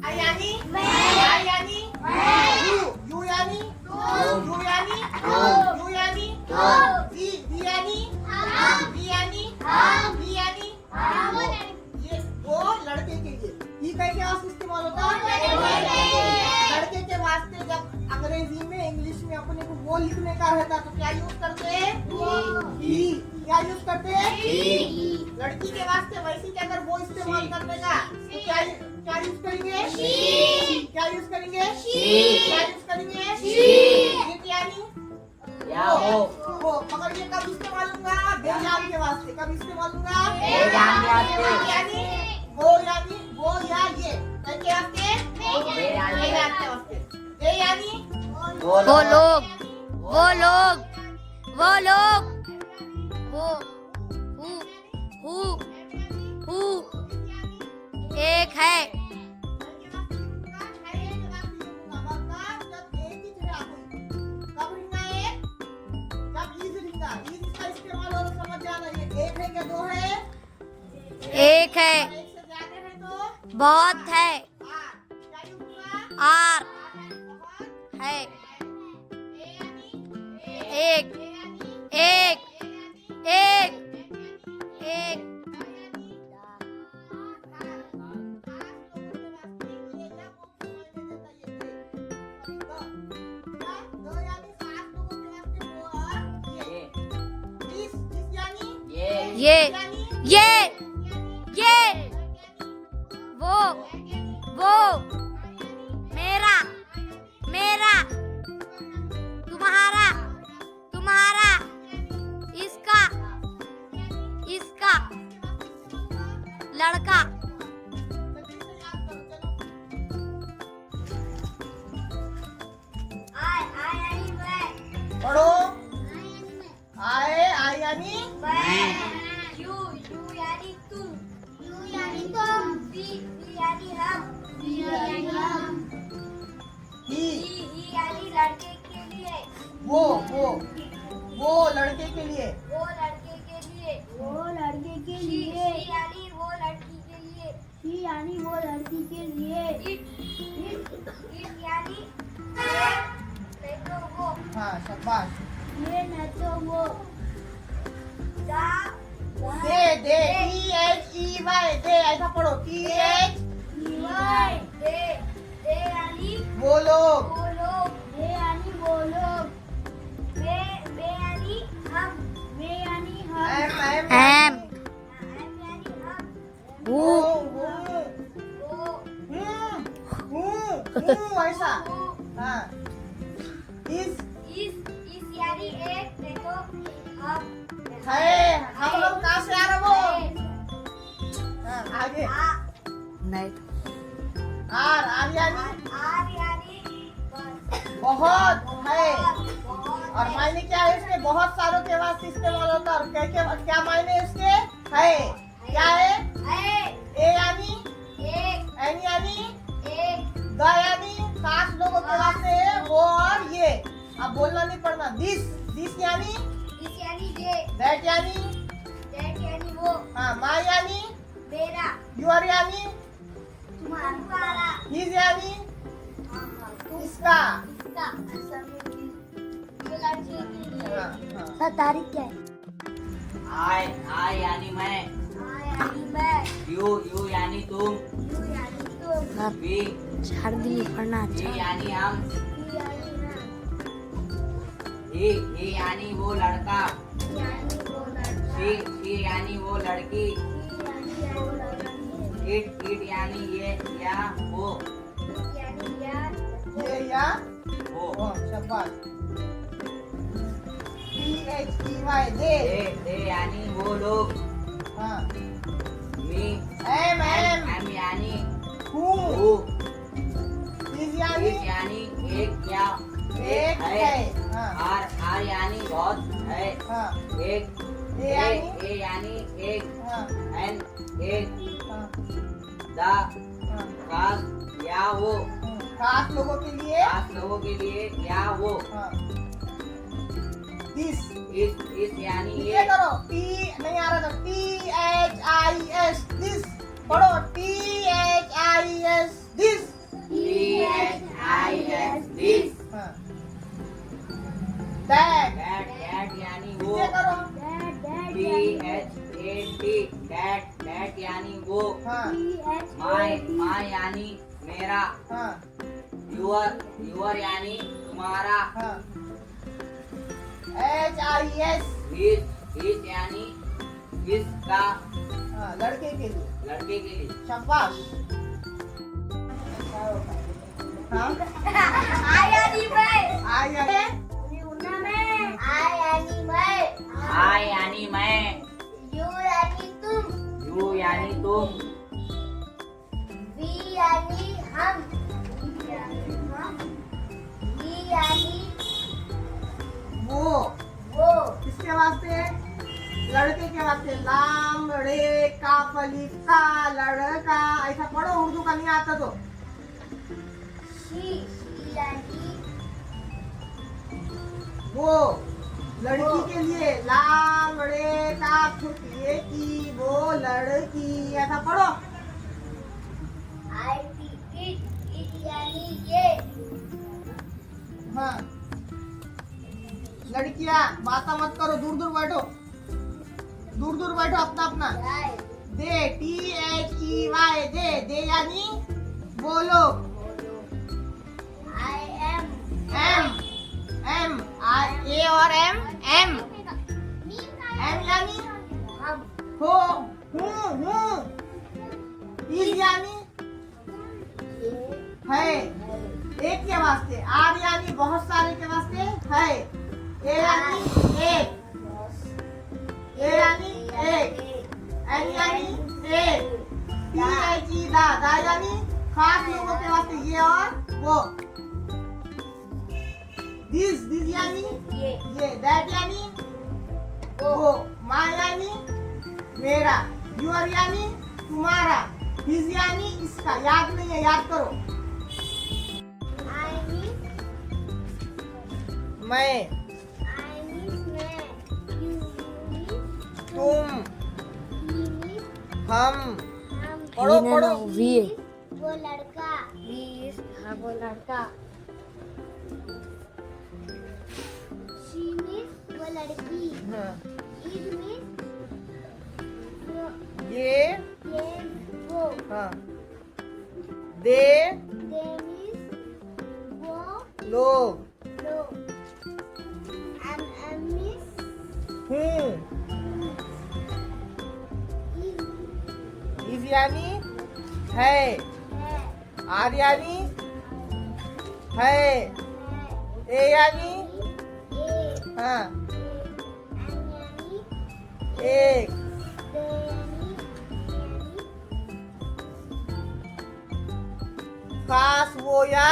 आई यानी आई यानी you you यानी यू यानी यू यानी वी यानी वी यानी वी यानी ये वो लड़के के लिए ही कैसे वास्ते इस्तेमाल होता है लड़के के वास्ते। जब अंग्रेजी में इंग्लिश में अपने को वो लिखने का रहता तो क्या यूज करते हैं ही। क्या यूज करते हैं लड़की के वास्ते। वैसे कि अगर वो इस्तेमाल करने का तो क्या यूज करेंगे क्या यूज करेंगे क्या यूज करेंगे यानी वो। मगर ये कब इस्तेमाल होगा बेजान के वास्ते। कब इस्तेमाल होगा यानी वो या ये के वास्ते बेजान के वास्ते। ये यानी वो लोग वो लोग वो लोग वो हु एक है। एक है बहुत है आर है एक एक एक एक ये वो मेरा मेरा तुम्हारा तुम्हारा इसका इसका लड़का पढ़ो आई यानी यू यानी तुम वी यानी हम ही यानी लड़के के लिए वो लड़के के लिए वो लड़के के लिए यानी वो लड़की के लिए यानी वो लड़की के लिए इट यानी ये तो वो हाँ शाबाश। ये न तो वो दे THEY दे ऐसा पढ़ो TH दे यानी वो लोग वो लोग ये यानी वो लोग बे यानी हम वे यानी हम एम एम यानी हम वो ऐसा हाँ इस यानी एक देखो हम है हम लोग कहाँ से आ रहे वो हाँ, आगे नहीं आर यानी यानी बहुत है। और मायने क्या है इसके बहुत सारों के वास्ते इस्तेमाल होता है। और क्या मायने इसके है क्या है ए यानी एन यानी एक द यानी खास लोगों के वास्ते है वो और ये। अब बोलना नहीं पड़ना। दिस यानी इस यानी ये दैट यानी यानी वो हाँ माई यानी मेरा यूर यानी तुम्हारा हिज यानी इसका। इसका वो लड़की के लिए हाँ हाँ सर तारीख क्या है आई यानी मैं यानी मैं यू यानी तुम यू यानी तुम वी शादी पढ़ना यानी हम यानी मैं ही यानी वो लड़का यानी वो लड़का शी यानी वो लड़की यानी वो लड़की इट यानी ये या वो यानी यार ये या वो वो शाबाश। THEY दे दे यानी वो लोग हाँ मी एम यानी हु हु हिज यानी यानी एक या एक है हाँ आर यानी बहुत है हाँ एक ए यानी ए यानी एक हाँ एन एक हाँ द हाँ खास या वो खास लोगों के लिए खास लोगों के लिए या वो हाँ दिस इस यानी ये ये करो टी नहीं आ रहा था THIS दिस पढ़ो THIS दिस हाँ माय यानी मेरा, हाँ यूर यानी तुम्हारा, हाँ HIS हिज यानी इसका, हाँ लड़के के लिए, लड़के के लिए। शाबाश। हाँ I यानी मैं, आई है यूना मैं, I यानी मैं, आई यानी मैं, यू यानी तुम, यू यानी तुम, वी यानी हम, वी यानी वो, वो, किसके वास्ते? लड़के के वास्ते। लाम रे काफ अलिफ का, लड़का। ऐसा पढ़ो, उर्दू का नहीं आता तो। शी यानी वो लड़की के लिए, लाम रे काफ ये की, वो लड़की। ऐसा पढ़ो। इट यानी ये, हाँ लड़कियां बातें मत करो, दूर दूर बैठो, दूर दूर बैठो अपना अपना। राइट, दे THEY दे यानी बोलो। I am, M A और M यानी हम, हो, हूँ। इज यानी है, एक के वास्ते। आर यानी बहुत सारे के वास्ते है। ए यानी एक, ए यानी एक, एन यानी एक, THE दा यानी खास लोगों के वास्ते ये और वो। दिस यानी ये, दैट यानी वो, माँ यानी मेरा, यूर यानी तुम्हारा, हिज यानी इसका। याद नहीं है, याद करो। I miss, मैं, I miss मैं, you miss, तुम, he miss, हम। हम, पढ़ो पढ़ो। वो लड़का, हाँ वो लड़का, she miss, वो लड़की, हाँ, it miss, ये वो, हाँ, दे they miss, वो लोग, लोग, I miss, हूँ। is, इज यानी है, है, आर यानी है, ए यानी हाँ एक, खास वो या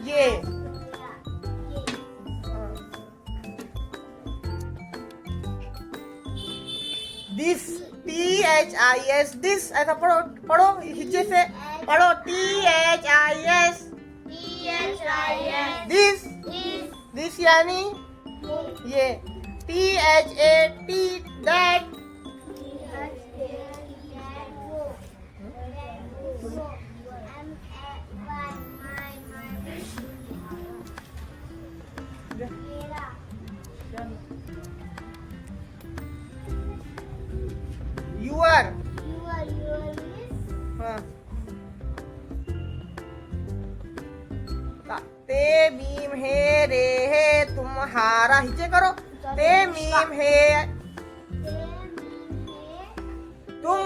ये। This THIS this. ऐसा पढ़ो पढ़ो, हिज्जे से पढ़ो। THIS दिस, दिस यानी ये। THAT that. यूर हाँ, ते मीम है रे है तुम्हारा। हिज्जे करो। ते मीम है तुम,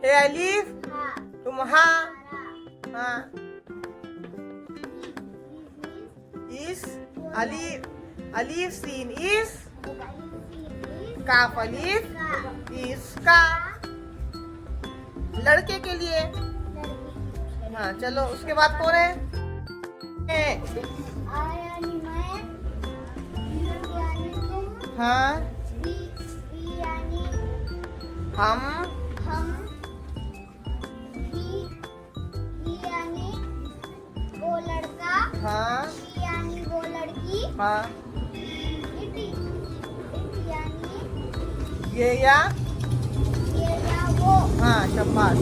है अलीफ तुम्हा, हाँ इस, अलीफ अलीफ सीन इस, काफ अलीफ इसका। लड़के के लिए हाँ। चलो उसके बाद कौन है? हाँ हम, वो लड़का, हाँ यानी वो लड़की, हाँ इट यानी ये या वो, हाँ शाबाश।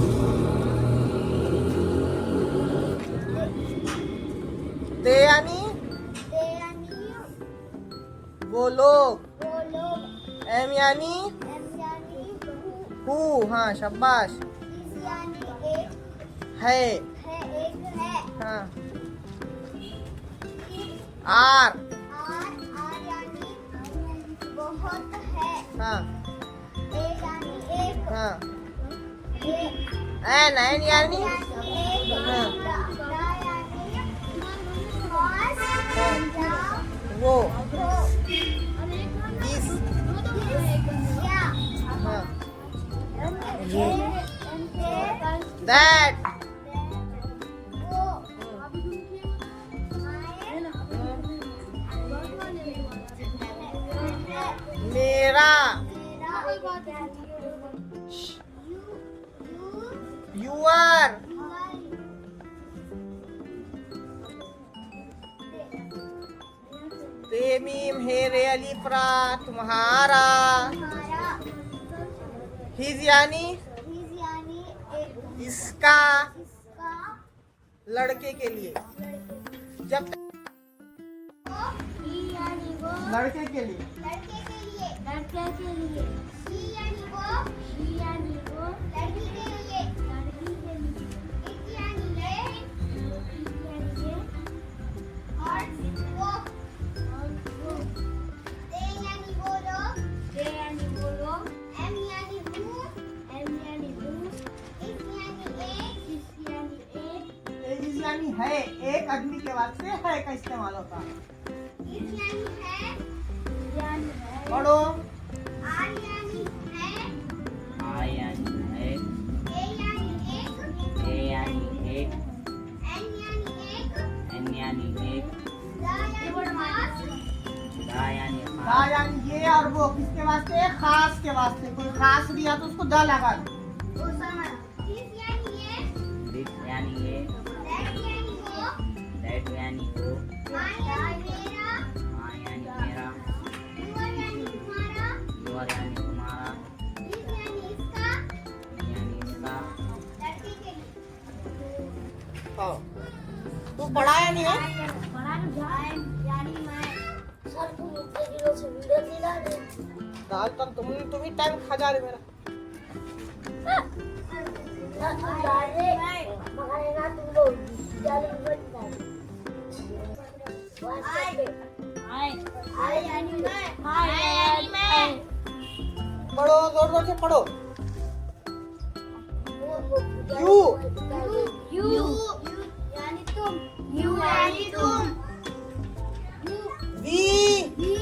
ते यानी वो लोग। वो लोग, एम यानी एम यानी हु, हाँ शाबाश। इस यानी यानी एक है। एक है। हाँ। आर। आर यानी बहुत है। हाँ। ए यानी एक। हाँ। ए एन यानी एक। हाँ। दा यानी खास। हाँ। दा वो। वो। दिस। या। हाँ। ये दैट। वो। मेरा। मेरा। यूअर। मीम हेरे अलीफरा तुम्हारा। हमारा। हिज यानी हिज यानी एक। इसका, इसका। लड़के के लिए। जब ही यानी वो। लड़के के लिए। लड़के के लिए। लड़के के लिए। ही यानी वो। ही यानी वो। लड़की के लिए। लड़की के लिए। इट यानी ये। इट यानी ये। और वो। और वो। दे यानी वो लोग। दे यानी वो लोग। एम यानी हूँ। एम यानी हूँ। इस यानी एक। इस यानी एक। इज यानी है, एक आदमी के वास्ते है का इस्तेमाल होता है। इस यानी है। यानी है। पढ़ो। आर यानी है। आई यानी है। ए यानी एक। ए यानी एक। एन यानी एक। एन यानी एक। दा यानी खास। दा यानी दा खास। यानी ये और वो किसके वास्ते? खास के वास्ते। कोई खास दिया तो उसको दा लगा दो। ओसामा। दिस यानी ये। दिस यानी ये। दैट यानी वो। दैट यानी वो। माय यानी मेरा। माँ यानी मेरा। यूअर यानी तुम्हारा। यूअर यानी तुम्हारा। दिस यानी इसका। यानी इसका। लड़के के लिए। हाँ। तू पढ़ाया नहीं है? यानी मैं। सर तुम इतने दिनों से वीडियो नहीं डाल रहे। दाल तक तुम ही टाइम खा जा रहे मेरा। तुम डाल रहे मगर ना तुम लोग डाले मत डाल। हाय यानी मैं। हाय यानी मैं। पढ़ो, जोर जोर से पढ़ो। यू। यू यानी तुम। यू यानी तुम। वी। वी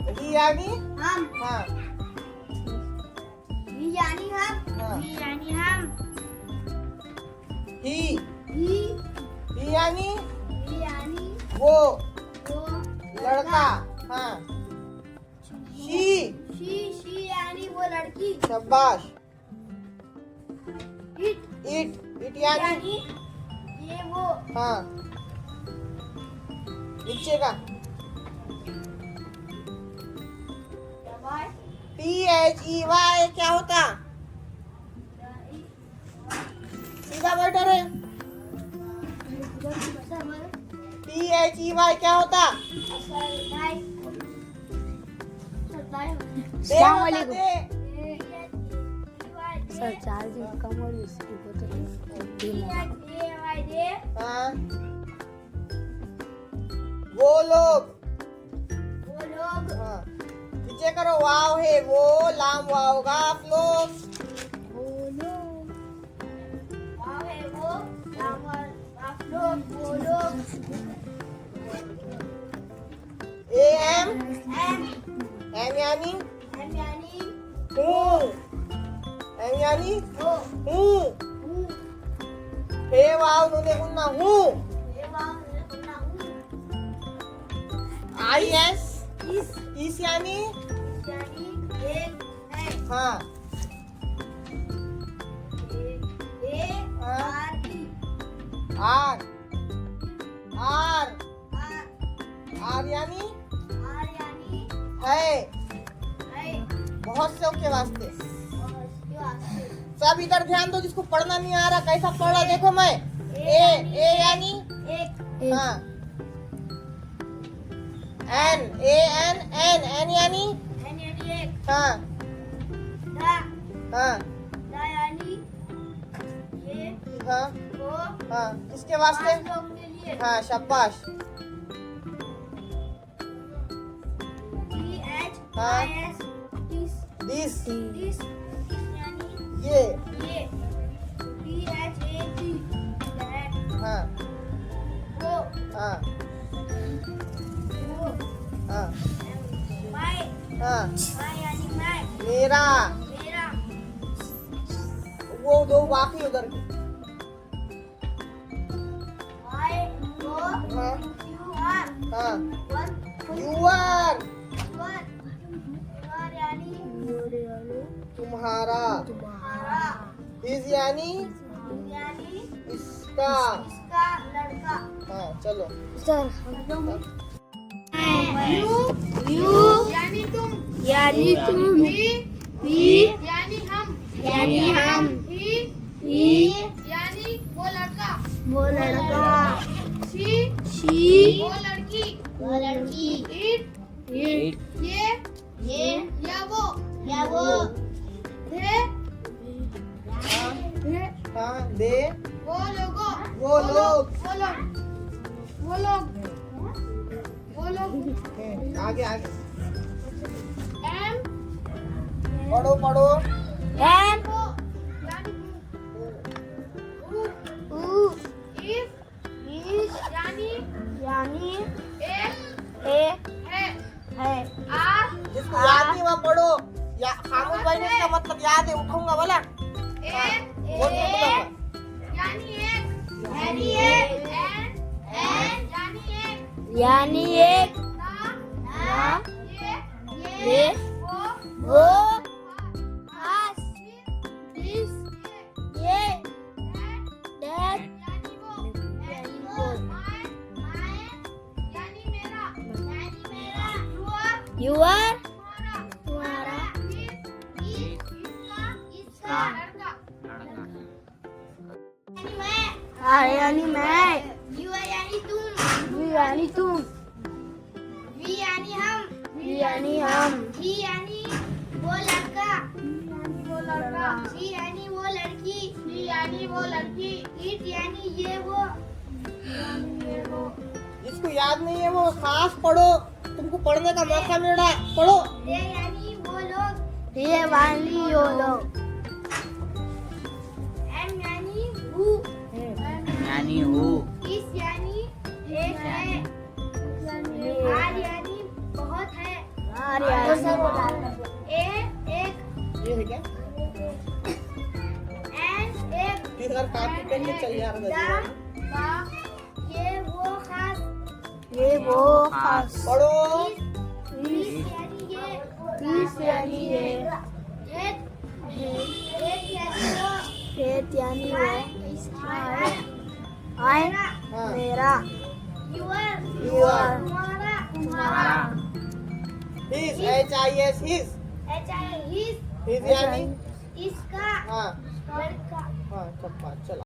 वी यानी हम। हाँ। वी यानी हम। हाँ। वी यानी हम। ही। ही यानी यानी वो, वो। लड़का। हाँ। शी। शी यानी वो लड़की। शाबाश। इट इट यानी यानी ये वो। हाँ। नीचे का THEY क्या होता? सीधा बैठो रे। THEY क्या होता? अस्सलाम वालेकुम। दे। सर चार्जिंग कम और इसकी बोतल हाँ। वो लोग। वो लोग। हाँ। नीचे करो, वाव है वो, लाम वाव का आप लोग। वो लोग। वाह है वो। आप लोग। वो लोग। AM एम M यानी एम यानी हूँ। M यानी वो। हूँ। हूँ। हे वाव नूने गुन्ना हूँ। ये वाह है गुना हूँ। IS इस इस यानी यानी एक है। हाँ। ए हाँ। R E R R R R यानी यानी है, है। बहुत से के वास्ते। और इसके वास्ते सब इधर ध्यान दो, जिसको पढ़ना नहीं आ रहा कैसा पढ़ रहा देखो। मैं ए यानी एक। हाँ। N यानी एन यानी एक। हाँ। दा हाँ ला यानी ये हाँ वो हाँ किसके वास्ते? 5 लोगों के लिए। हाँ शाबाश। हाँ दिस दिस यानी ये ये दैट हाँ वो हाँ वो हाँ माय हाँ यानी मैं मेरा मेरा वो दो बाकी उधर माय वो हाँ यू आर हाँ वन यू आर यानी तुम्हारा हमारा इज यानी यानी इसका इसका लड़का हाँ चलो सर यू यानी तुम यानी तुम वी यानी हम ही यानी वो लड़का वो लड़का शी वो लड़की इट ये या वो थे हाँ दे वो लोगों वो लोग आगे आगे एम पढ़ो पढ़ो एम वो यानी यानी एक ए है है आर जिसको याद नहीं वहाँ पढ़ो या खामोश भाई ने इसका मतलब याद है उठाऊंगा बोला एक बोल बोल यानी एक एन यानी यानी एक एक ना ये वो वो खास इस ये दैट यानी वो यानी मेरा यू आर तुम्हारा इसका लड़का यानी मैं यू यानी तुम यू यानी तुम वी यानी हम वी यानी हम ही यानी वो लड़का शी यानी वो लड़की इट यानी ये वो जिसको याद नहीं है वो खास पढ़ो तुमको पढ़ने का मौका मिल रहा है पढ़ो ये यानी वो लोग ये वाली यो लोग एम यानी हु यानी हूँ इस यानी एक है आर यानी बहुत है ए एक ये है क्या एन एक फिर अगर काफी पेन में चल यार ये वो खास ये वो खास पढ़ो इस यानी ये इस यानी ये एक यानी वो खेत यानी वो आए हाँ मेरा यूर Your तुम्हारा तुम्हारा his HIS his H I his यानी इसका हाँ लड़का हाँ चप्पा चलो